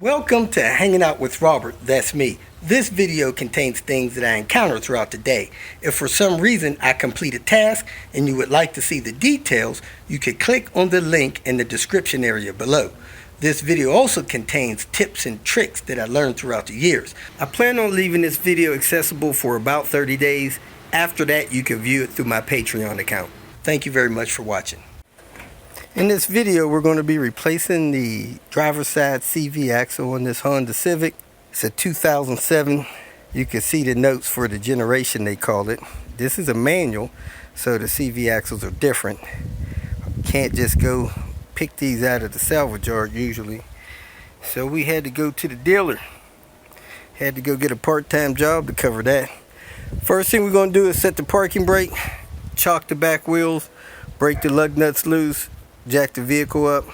Welcome to Hanging Out with Robert, that's me. This video contains things that I encounter throughout the day. If for some reason I complete a task and you would like to see the details, you can click on the link in the description area below. This video also contains tips and tricks that I learned throughout the years. I plan on leaving this video accessible for about 30 days. After that, you can view it through my Patreon account. Thank you very much for watching. In this video, we're going to be replacing the driver's side CV axle on this Honda Civic. It's a 2007. You can see the notes for the generation they call it. This is a manual, so the CV axles are different. Can't just go pick these out of the salvage yard usually. So we had to go to the dealer. Had to go get a part-time job to cover that. First thing we're going to do is set the parking brake, chalk the back wheels, break the lug nuts loose, jack the vehicle up,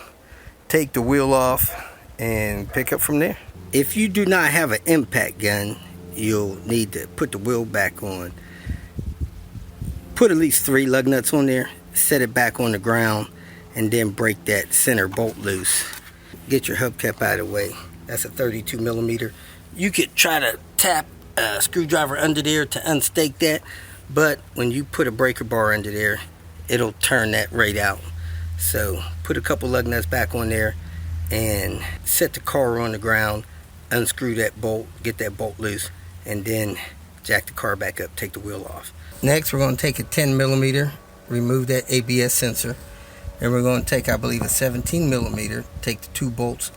take the wheel off, and pick up from there. If you do not have an impact gun, you'll need to put the wheel back on. Put at least 3 lug nuts on there, set it back on the ground, and then break that center bolt loose. Get your hubcap out of the way. That's a 32 millimeter. You could try to tap a screwdriver under there to unstake that, but when you put a breaker bar under there, it'll turn that right out. So put a couple lug nuts back on there and set the car on the ground, unscrew that bolt, get that bolt loose, and then jack the car back up, take the wheel off. Next, we're going to take a 10 millimeter, remove that ABS sensor, and we're going to take, I believe, a 17 millimeter, take the 2 bolts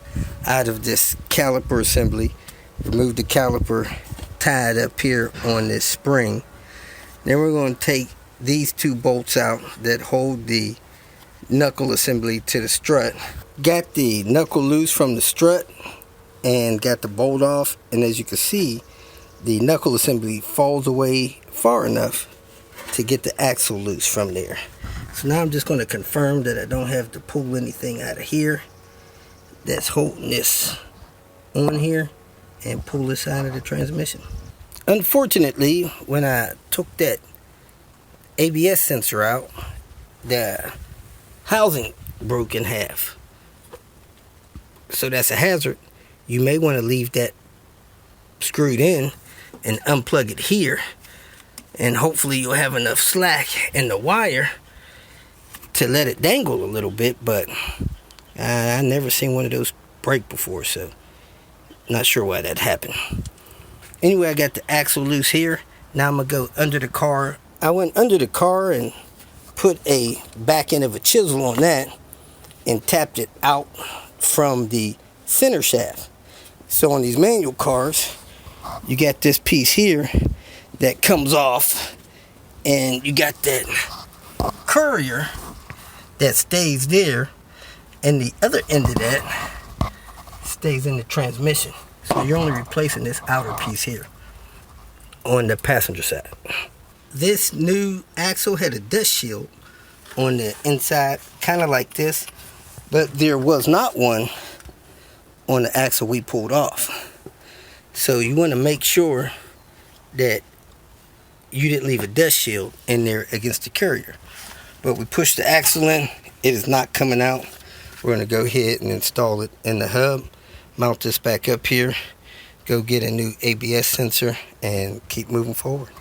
out of this caliper assembly, remove the caliper tied up here on this spring. Then we're going to take these 2 bolts out that hold the knuckle assembly to the strut. Got the knuckle loose from the strut and got the bolt off, and as you can see, the knuckle assembly falls away far enough to get the axle loose from there. So now I'm just going to confirm that I don't have to pull anything out of here that's holding this on here and pull this out of the transmission. Unfortunately, when I took that ABS sensor out, the housing broke in half. So that's a hazard. You may want to leave that screwed in and unplug it here, and hopefully you'll have enough slack in the wire to let it dangle a little bit, but I never seen one of those break before, so not sure why that happened. Anyway, I got the axle loose here. Now I'm gonna go under the car. I went under the car and put a back end of a chisel on that and tapped it out from the center shaft. So on these manual cars, you got this piece here that comes off, and you got that courier that stays there, and the other end of that stays in the transmission. So you're only replacing this outer piece here on the passenger side. This new axle had a dust shield on the inside, kind of like this, but there was not one on the axle we pulled off. So you want to make sure that you didn't leave a dust shield in there against the carrier. But we pushed the axle in, it is not coming out. We're going to go ahead and install it in the hub, mount this back up here, go get a new ABS sensor, and keep moving forward.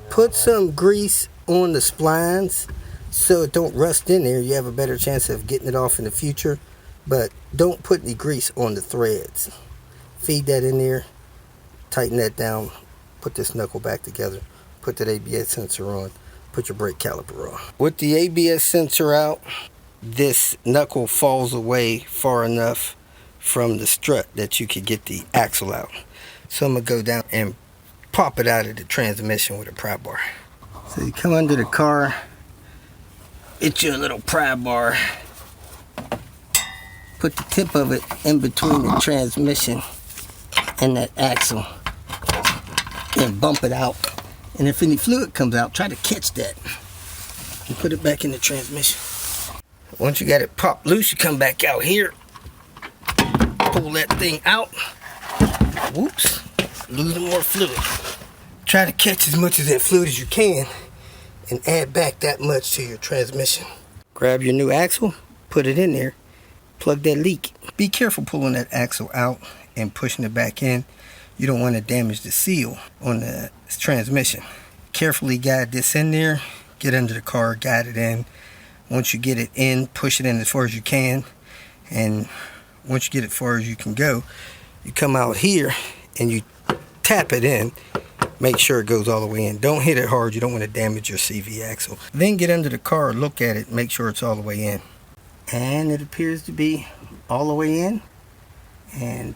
Put some grease on the splines so it don't rust in there. You have a better chance of getting it off in the future, but don't put any grease on the threads. Feed that in there, tighten that down, put this knuckle back together, put that ABS sensor on, put your brake caliper on. With the ABS sensor out, this knuckle falls away far enough from the strut that you could get the axle out. So I'm going to go down and pop it out of the transmission with a pry bar. So you come under the car, get you a little pry bar, put the tip of it in between the transmission and that axle, and bump it out. And if any fluid comes out, try to catch that and put it back in the transmission. Once you got it popped loose, you come back out here, pull that thing out. Whoops, losing more fluid. Try to catch as much of that fluid as you can and add back that much to your transmission. Grab your new axle, put it in there, plug that leak. Be careful pulling that axle out and pushing it back in, you don't want to damage the seal on the transmission. Carefully guide this in there, get under the car, guide it in. Once you get it in, push it in as far as you can, and once you get it as far as you can go, you come out here and you tap it in. Make sure it goes all the way in. Don't hit it hard, you don't want to damage your CV axle. Then get under the car, look at it, make sure it's all the way in. And it appears to be all the way in. And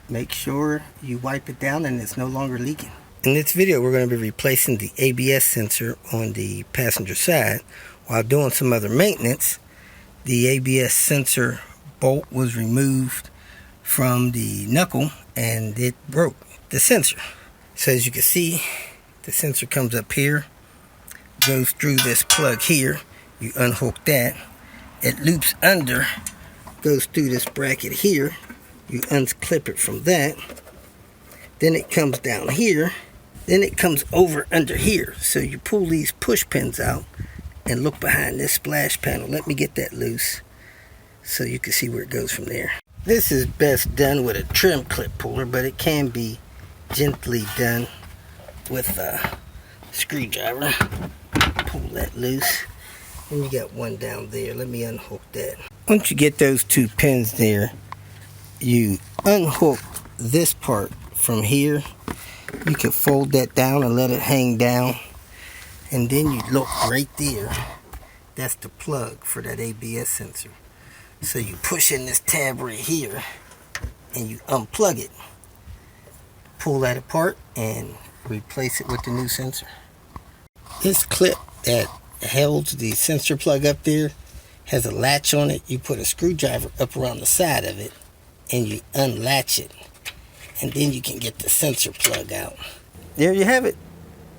make sure you wipe it down and it's no longer leaking. In this video, we're going to be replacing the ABS sensor on the passenger side. While doing some other maintenance, the ABS sensor bolt was removed from the knuckle and it broke the sensor. So as you can see, the sensor comes up here, goes through this plug here, you unhook that, it loops under, goes through this bracket here, you unclip it from that, then it comes down here, then it comes over under here. So you pull these push pins out and look behind this splash panel. Let me get that loose so you can see where it goes from there. This is best done with a trim clip puller, but it can be gently done with a screwdriver. Pull that loose, and you got one down there. Let me unhook that. Once you get those two pins there, you unhook this part from here. You can fold that down and let it hang down, and then you look right there. That's the plug for that ABS sensor. So you push in this tab right here and you unplug it. Pull that apart and replace it with the new sensor. This clip that holds the sensor plug up there has a latch on it. You put a screwdriver up around the side of it and you unlatch it, and then you can get the sensor plug out. There you have it.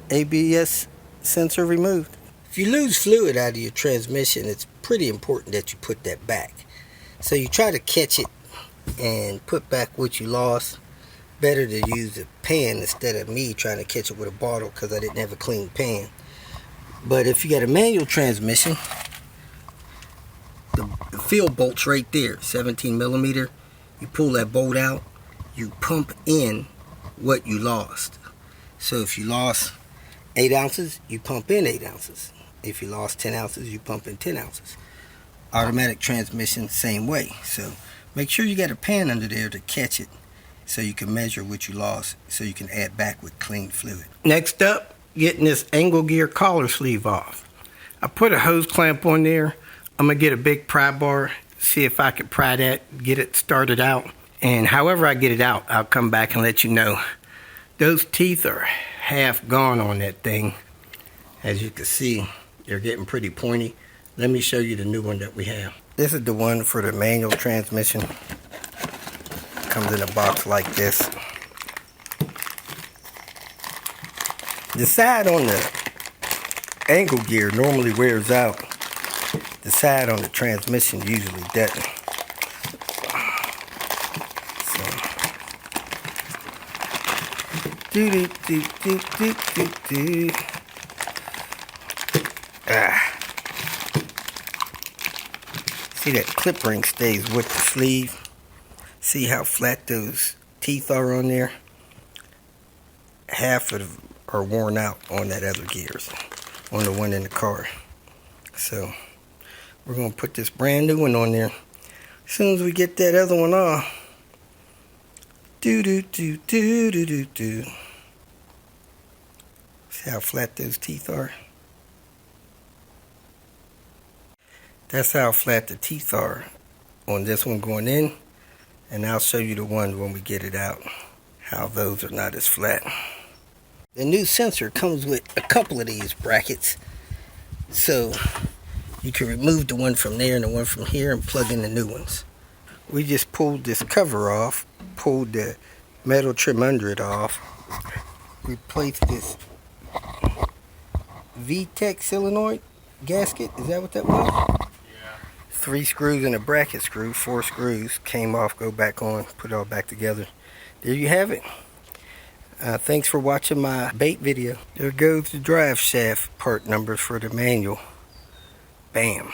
ABS sensor removed. If you lose fluid out of your transmission, it's pretty important that you put that back. So you try to catch it and put back what you lost. Better to use a pan instead of me trying to catch it with a bottle, because I didn't have a clean pan. But if you got a manual transmission, the field bolt's right there, 17 millimeter. You pull that bolt out, you pump in what you lost. So if you lost 8 ounces, you pump in 8 ounces. If you lost 10 ounces, you pump in 10 ounces. Automatic transmission, same way. So make sure you got a pan under there to catch it, so you can measure what you lost, so you can add back with clean fluid. Next up, getting this angle gear collar sleeve off. I put a hose clamp on there. I'm gonna get a big pry bar, see if I can pry that, get it started out. And however I get it out, I'll come back and let you know. Those teeth are half gone on that thing. As you can see, they're getting pretty pointy. Let me show you the new one that we have. This is the one for the manual transmission. Comes in a box like this. The side on the angle gear normally wears out. The side on the transmission usually doesn't. See, that clip ring stays with the sleeve. See how flat those teeth are on there? Half of them are worn out on that other gears, on the one in the car. So we're going to put this brand new one on there. As soon as we get that other one off. See how flat those teeth are? That's how flat the teeth are on this one going in. And I'll show you the one when we get it out, how those are not as flat. The new sensor comes with a couple of these brackets. So you can remove the one from there and the one from here and plug in the new ones. We just pulled this cover off, pulled the metal trim under it off, replaced this VTEC solenoid gasket. Is that what that was? Yeah. 3 screws and a bracket screw, 4 screws, came off, go back on, put it all back together. There you have it. Thanks for watching my bait video. There goes the drive shaft part numbers for the manual. Bam.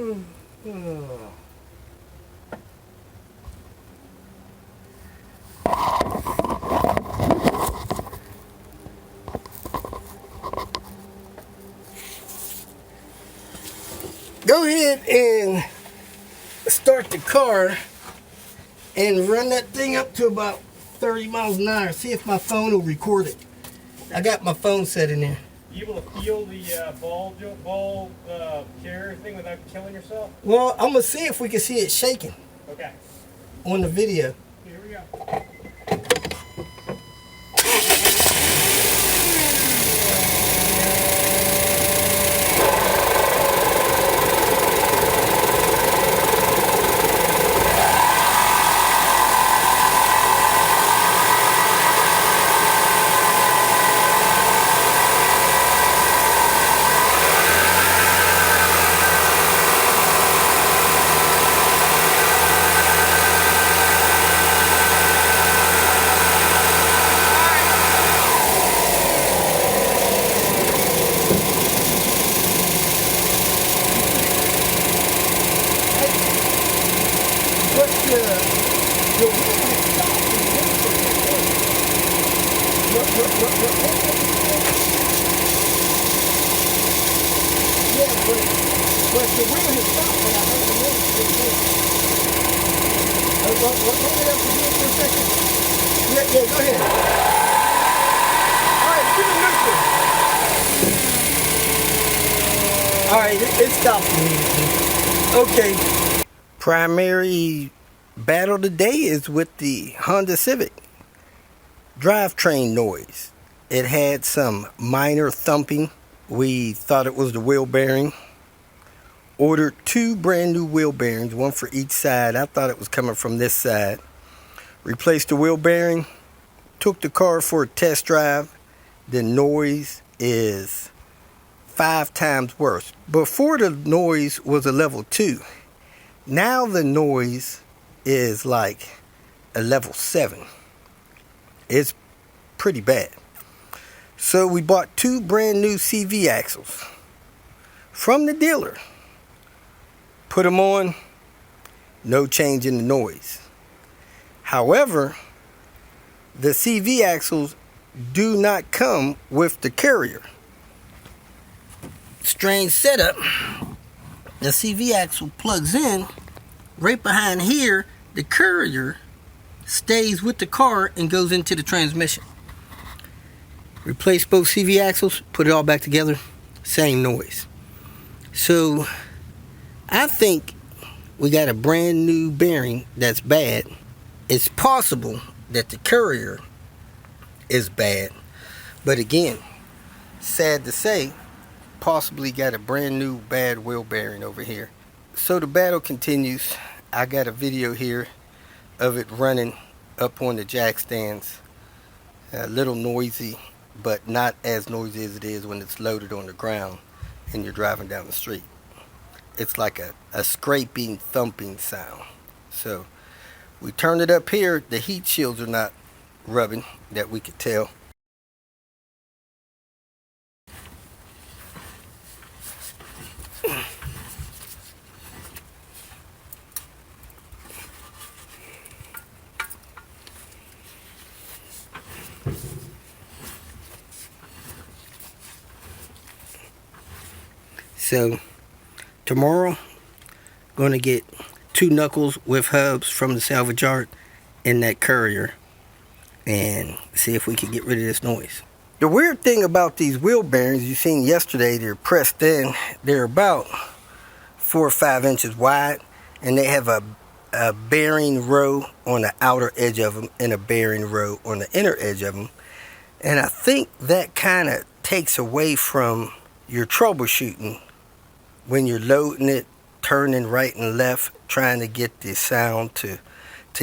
Go ahead and start the car and run that thing up to about 30 miles an hour. See if my phone will record it. I got my phone set in there. You able to feel the ball carrier thing without killing yourself? Well, I'm gonna see if we can see it shaking. Okay. On the video. Here we go. But the wheel has stopped, but I heard the wheel hold it up again for a second. Yeah, go ahead. All right, give it neutral. All right, it stopped immediately. Okay. Primary battle today is with the Honda Civic. Drivetrain noise. It had some minor thumping. We thought it was the wheel bearing. Ordered 2 brand new wheel bearings, one for each side. I thought it was coming from this side. Replaced the wheel bearing. Took the car for a test drive. The noise is 5 times worse. Before, the noise was a level 2. Now the noise is like a level 7. It's pretty bad. So we bought 2 brand new CV axles from the dealer. Put them on, no change in the noise. However, the CV axles do not come with the carrier. Strange setup. The CV axle plugs in. Right behind here, the carrier stays with the car and goes into the transmission. Replace both CV axles, put it all back together, same noise. So I think we got a brand new bearing that's bad. It's possible that the carrier is bad, but again, sad to say, possibly got a brand new bad wheel bearing over here. So the battle continues. I got a video here of it running up on the jack stands. A little noisy, but not as noisy as it is when it's loaded on the ground and you're driving down the street. It's like a scraping, thumping sound. So we turned it up here. The heat shields are not rubbing, that we could tell. So tomorrow, going to get 2 knuckles with hubs from the salvage yard in that courier and see if we can get rid of this noise. The weird thing about these wheel bearings, you seen yesterday, they're pressed in. They're about 4 or 5 inches wide, and they have a bearing row on the outer edge of them and a bearing row on the inner edge of them. And I think that kind of takes away from your troubleshooting when you're loading it, turning right and left, trying to get the sound to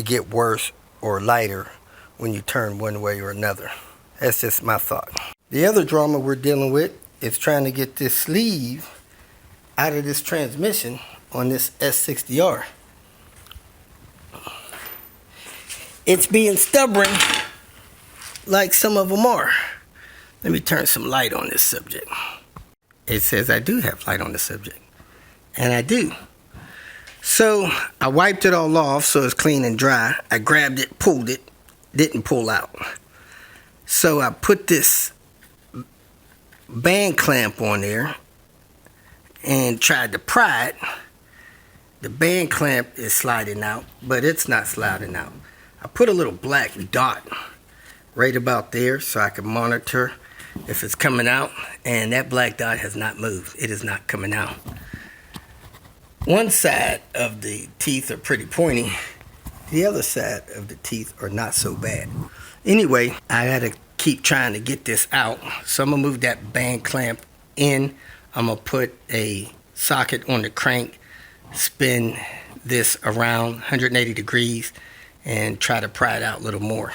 get worse or lighter when you turn one way or another. That's just my thought. The other drama we're dealing with is trying to get this sleeve out of this transmission on this S60R. It's being stubborn like some of them are. Let me turn some light on this subject. It says I do have light on the subject, and I do. So I wiped it all off so it's clean and dry. I grabbed it, pulled it, didn't pull out. So I put this band clamp on there and tried to pry it. The band clamp is sliding out, but it's not sliding out. I put a little black dot right about there so I can monitor if it's coming out, and that black dot has not moved. It is not coming out. One side of the teeth are pretty pointy. The other side of the teeth are not so bad. Anyway, I gotta keep trying to get this out. So I'm gonna move that band clamp in. I'm gonna put a socket on the crank, spin this around 180 degrees, and try to pry it out a little more.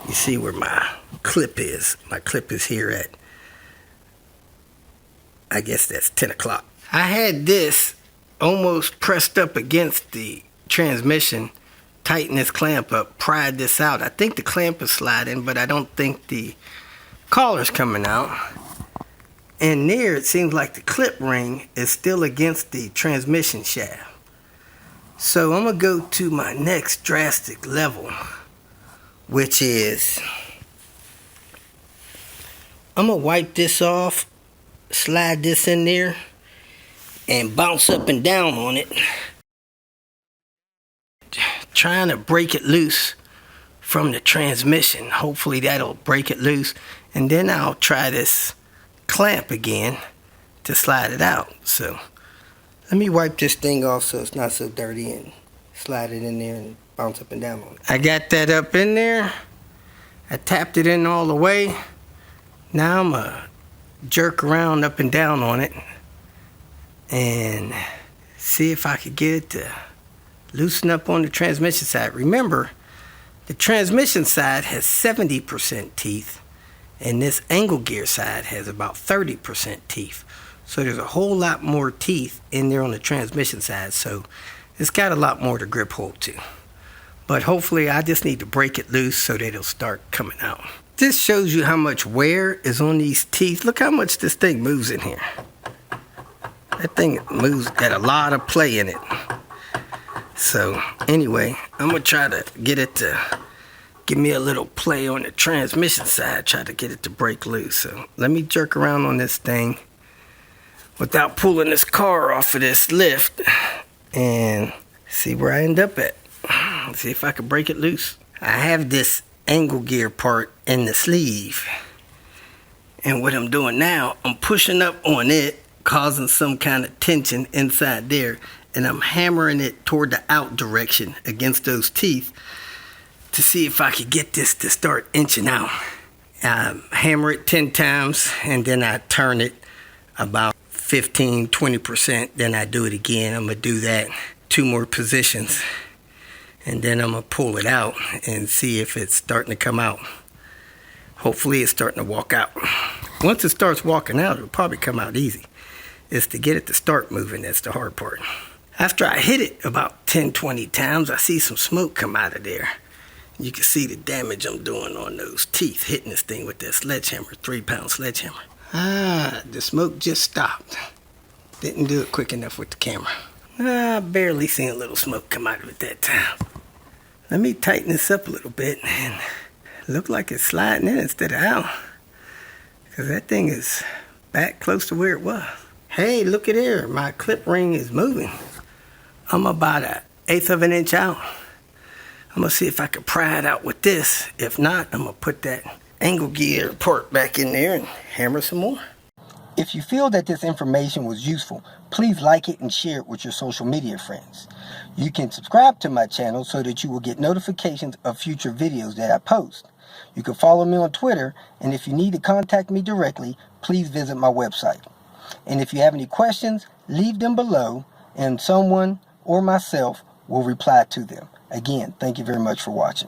You see where my clip is. My clip is here at, I guess that's 10 o'clock. I had this almost pressed up against the transmission. Tighten this clamp up, pried this out. I think the clamp is sliding, but I don't think the collar's coming out. And there it seems like the clip ring is still against the transmission shaft. So I'm gonna go to my next drastic level, which is I'm gonna wipe this off, slide this in there, and bounce up and down on it, trying to break it loose from the transmission. Hopefully that'll break it loose, and then I'll try this clamp again to slide it out. So let me wipe this thing off so it's not so dirty and slide it in there and bounce up and down on it. I got that up in there. I tapped it in all the way. Now I'm gonna jerk around up and down on it and see if I could get it to loosen up on the transmission side. Remember, the transmission side has 70% teeth, and this angle gear side has about 30% teeth. So there's a whole lot more teeth in there on the transmission side, so it's got a lot more to grip hold to. But hopefully I just need to break it loose so that it'll start coming out. This shows you how much wear is on these teeth. Look how much this thing moves in here. That thing moves, got a lot of play in it. So anyway, I'm gonna try to get it to give me a little play on the transmission side, try to get it to break loose. So let me jerk around on this thing without pulling this car off of this lift and see where I end up at. See if I can break it loose. I have this angle gear part in the sleeve, and what I'm doing now, I'm pushing up on it, causing some kind of tension inside there, and I'm hammering it toward the out direction against those teeth to see if I could get this to start inching out. I hammer it 10 times, and then I turn it about 15-20%, then I do it again. I'm gonna do that 2 more positions, and then I'm gonna pull it out and see if it's starting to come out. Hopefully it's starting to walk out. Once it starts walking out, it'll probably come out easy. It's to get it to start moving that's the hard part. After I hit it about 10-20 times, I see some smoke come out of there. You can see the damage I'm doing on those teeth, hitting this thing with that sledgehammer, 3-pound sledgehammer. The smoke just stopped. Didn't do it quick enough with the camera. I barely seen a little smoke come out of it that time. Let me tighten this up a little bit, and it looked like it's sliding in instead of out, because that thing is back close to where it was. Hey, look at here, my clip ring is moving. I'm about 1/8 of an inch out. I'm gonna see if I can pry it out with this. If not, I'm gonna put that angle gear part back in there and hammer some more. If you feel that this information was useful, please like it and share it with your social media friends. You can subscribe to my channel so that you will get notifications of future videos that I post. You can follow me on Twitter, and if you need to contact me directly, please visit my website. And if you have any questions, leave them below, and someone or myself will reply to them. Again, thank you very much for watching.